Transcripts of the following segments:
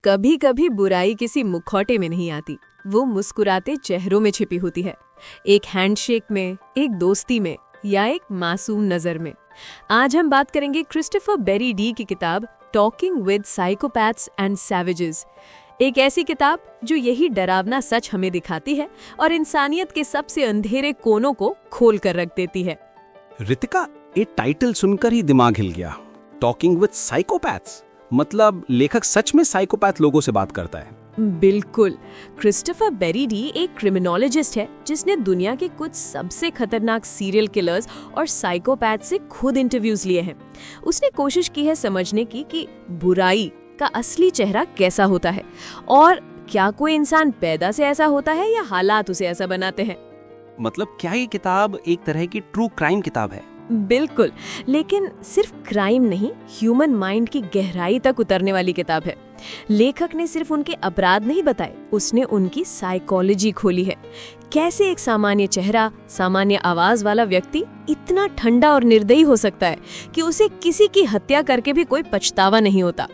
कभी कभी बुराई किसी मुखौटे में नहीं आती, वो मुस्कुराते चेहरों में छिपी होती है। एक हैंडशेक में, एक दोस्ती में या एक मासूम नजर में। आज हम बात करेंगे क्रिस्टोफर बेरी डी की किताब talking with psychopaths and savages. एक ऐसी किताब जो यही डरावना सच हमें दिखाती है और इंसानियत के सबसे अंधेरे कोनों को खोल कर रख देती है। रितिका, ये टाइटल सुनकर ही दिमाग हिल गया। टॉकिंग विद साइकोपैथ्स मतलब लेखक सच में साइकोपैथ लोगों से बात करता है। बिल्कुल। क्रिस्टोफर बेरी डी एक क्रिमिनोलॉजिस्ट है जिसने दुनिया के कुछ सबसे खतरनाक सीरियल किलर्स और साइकोपैथ से खुद इंटरव्यूज लिए हैं। उसने कोशिश की है समझने की कि बुराई का असली चेहरा कैसा होता है और क्या कोई इंसान पैदा से ऐसा होता है या हालात उसे ऐसा बनाते हैं। मतलब क्या ये किताब एक तरह की ट्रू क्राइम किताब है? बिल्कुल, लेकिन सिर्फ क्राइम नहीं, ह्यूमन माइंड की गहराई तक उतरने वाली किताब है। लेखक ने सिर्फ उनके अपराध नहीं बताए, उसने उनकी साइकोलॉजी खोली है। कैसे एक सामान्य चेहरा, सामान्य आवाज वाला व्यक्ति इतना ठंडा और निर्दयी हो सकता है कि उसे किसी की हत्या करके भी कोई पछतावा नहीं होता।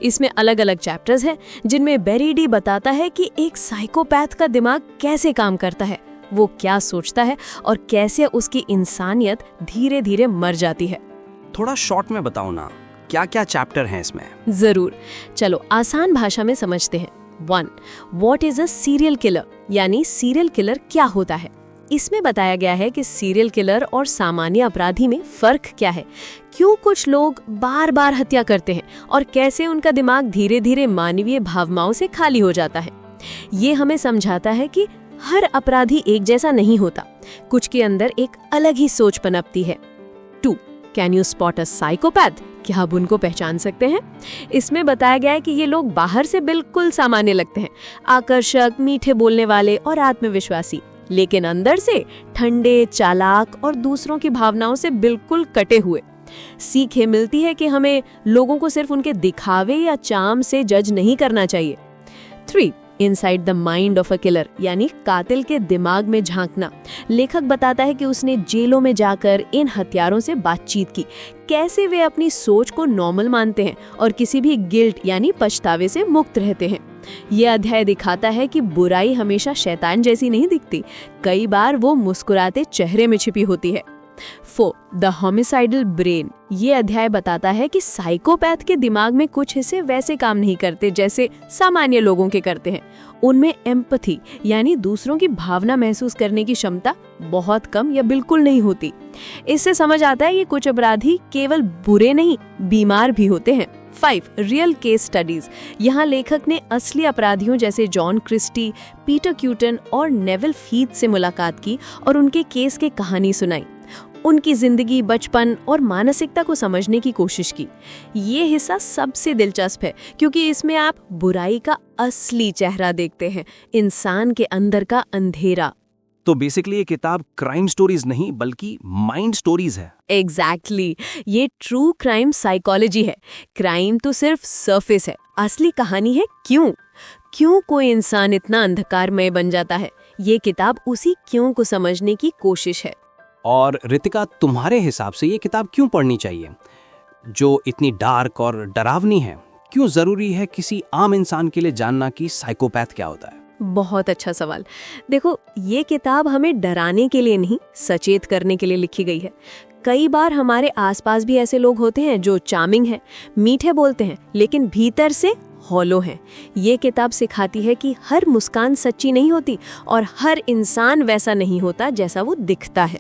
इसमें अलग अलग चैप्टर्स हैं जिनमें बेरी डी बताता है कि एक साइकोपैथ का दिमाग कैसे काम करता है, वो क्या सोचता है और कैसे उसकी इंसानियत धीरे धीरे मर जाती है। थोड़ा शॉर्ट में बताओ ना, क्या क्या चैप्टर हैं इसमें? जरूर, चलो आसान भाषा में समझते हैं। 1. What is a serial killer, यानी सीरियल किलर क्या होता है। इसमें बताया गया है कि सीरियल किलर और सामान्य अपराधी में फर्क क्या है, क्यों कुछ लोग बार बार हत्या करते हैं और कैसे उनका दिमाग धीरे धीरे मानवीय भावनाओं से खाली हो जाता है। ये हमें समझाता है कि हर अपराधी एक जैसा नहीं होता, कुछ के अंदर एक अलग ही सोच पनपती है। 2. Can you spot a psychopath, क्या आप उनको पहचान सकते हैं। इसमें बताया गया है कि ये लोग बाहर से बिल्कुल सामान्य लगते हैं, आकर्षक, मीठे बोलने वाले और आत्मविश्वासी, लेकिन अंदर से ठंडे, चालाक और दूसरों की भावनाओं से बिल्कुल कटे हुए। सीख ये मिलती है कि हमें लोगों को सिर्फ उनके दिखावे या चार्म से जज नहीं करना चाहिए। 3. Inside the mind of a killer, यानी कातिल के दिमाग में झांकना। लेखक बताता है कि उसने जेलों में जाकर इन हत्यारों से बातचीत की, कैसे वे अपनी सोच को नॉर्मल मानते हैं और किसी भी गिल्ट यानी पछतावे से मुक्त रहते हैं। यह अध्याय दिखाता है कि बुराई हमेशा शैतान जैसी नहीं दिखती, कई बार वो मुस्कुराते चेहरे में छिपी होती है। 4. द होमिसाइडल ब्रेन, ये अध्याय बताता है कि साइकोपैथ के दिमाग में कुछ हिस्से वैसे काम नहीं करते जैसे सामान्य लोगों के करते हैं। उनमें एम्पैथी यानी दूसरों की भावना महसूस करने की क्षमता बहुत कम या बिल्कुल नहीं होती। इससे समझ आता है कि कुछ अपराधी केवल बुरे नहीं, बीमार भी होते हैं। 5. रियल केस स्टडीज, यहाँ लेखक ने असली अपराधियों जैसे जॉन क्रिस्टी, पीटर क्यूटन और नेविल फीथ से मुलाकात की और उनके केस की कहानी सुनाई। उनकी जिंदगी, बचपन और मानसिकता को समझने की कोशिश की। ये हिस्सा सबसे दिलचस्प है क्योंकि इसमें आप बुराई का असली चेहरा देखते हैं, इंसान के अंदर का अंधेरा। तो बेसिकली ये किताब क्राइम स्टोरीज नहीं बल्कि माइंड स्टोरीज है। एग्जैक्टली, ये ट्रू क्राइम साइकोलॉजी है। क्राइम तो सिर्फ सरफेस है, असली कहानी है क्यों कोई इंसान इतना अंधकारमय बन जाता है। ये किताब उसी क्यों को समझने की कोशिश है। और रितिका, तुम्हारे हिसाब से ये किताब क्यों पढ़नी चाहिए, जो इतनी डार्क और डरावनी है? क्यों जरूरी है किसी आम इंसान के लिए जानना कि साइकोपैथ क्या होता है? बहुत अच्छा सवाल। देखो, ये किताब हमें डराने के लिए नहीं, सचेत करने के लिए लिखी गई है। कई बार हमारे आसपास भी ऐसे लोग होते हैं जो चार्मिंग हैं, मीठे बोलते हैं, लेकिन भीतर से हॉलो हैं। ये किताब सिखाती है कि हर मुस्कान सच्ची नहीं होती और हर इंसान वैसा नहीं होता जैसा वो दिखता है।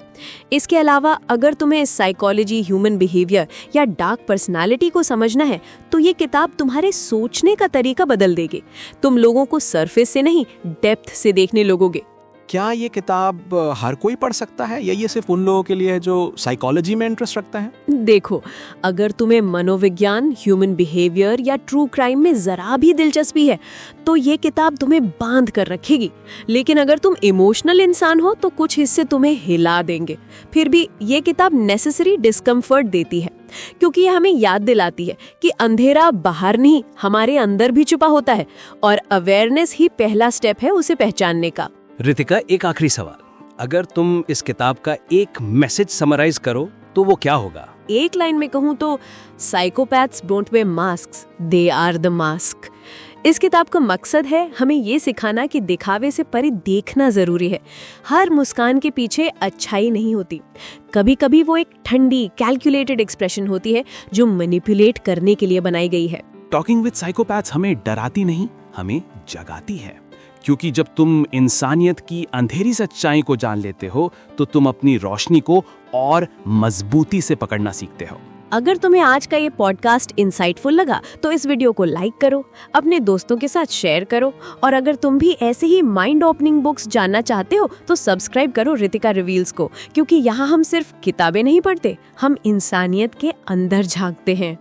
इसके अलावा अगर तुम्हें साइकोलॉजी, ह्यूमन बिहेवियर या डार्क पर्सनालिटी को समझना है तो ये किताब तुम्हारे सोचने का तरीका बदल देगी। तुम लोगों को सरफेस से नहीं, डेप्थ से देखने लगोगे। क्या ये किताब हर कोई पढ़ सकता है या ये सिर्फ उन लोगों के लिए है जो साइकोलॉजी में इंटरेस्ट रखता है? देखो, अगर तुम्हें मनोविज्ञान, ह्यूमन बिहेवियर या ट्रू क्राइम में जरा भी दिलचस्पी है तो ये किताब तुम्हें बांध कर रखेगी। लेकिन अगर तुम इमोशनल इंसान हो तो कुछ हिस्से तुम्हें हिला देंगे। फिर भी ये किताब नेसेसरी डिस्कम्फर्ट देती है क्योंकि ये हमें याद दिलाती है कि अंधेरा बाहर नहीं, हमारे अंदर भी छुपा होता है और अवेयरनेस ही पहला स्टेप है उसे पहचानने का। रितिका, एक आखिरी सवाल, अगर तुम इस किताब का एक मैसेज समराइज करो तो वो क्या होगा? एक लाइन में कहूँ तो psychopaths don't wear masks, they are the mask. इस किताब का मकसद है हमें ये सिखाना कि दिखावे से परे देखना जरूरी है। हर मुस्कान के पीछे अच्छाई नहीं होती, कभी कभी वो एक ठंडी कैलकुलेटेड एक्सप्रेशन होती है जो मैनिपुलेट करने के लिए बनाई गई है। टॉकिंग विद साइकोपैथ्स हमें डराती नहीं, हमें जगाती है, क्योंकि जब तुम इंसानियत की अंधेरी सच्चाई को जान लेते हो तो तुम अपनी रोशनी को और मजबूती से पकड़ना सीखते हो। अगर तुम्हें आज का ये पॉडकास्ट इंसाइटफुल लगा तो इस वीडियो को लाइक करो, अपने दोस्तों के साथ शेयर करो, और अगर तुम भी ऐसे ही माइंड ओपनिंग बुक्स जानना चाहते हो तो सब्सक्राइब करो रितिका रिवील्स को, क्योंकि यहाँ हम सिर्फ किताबें नहीं पढ़ते, हम इंसानियत के अंदर झांकते हैं।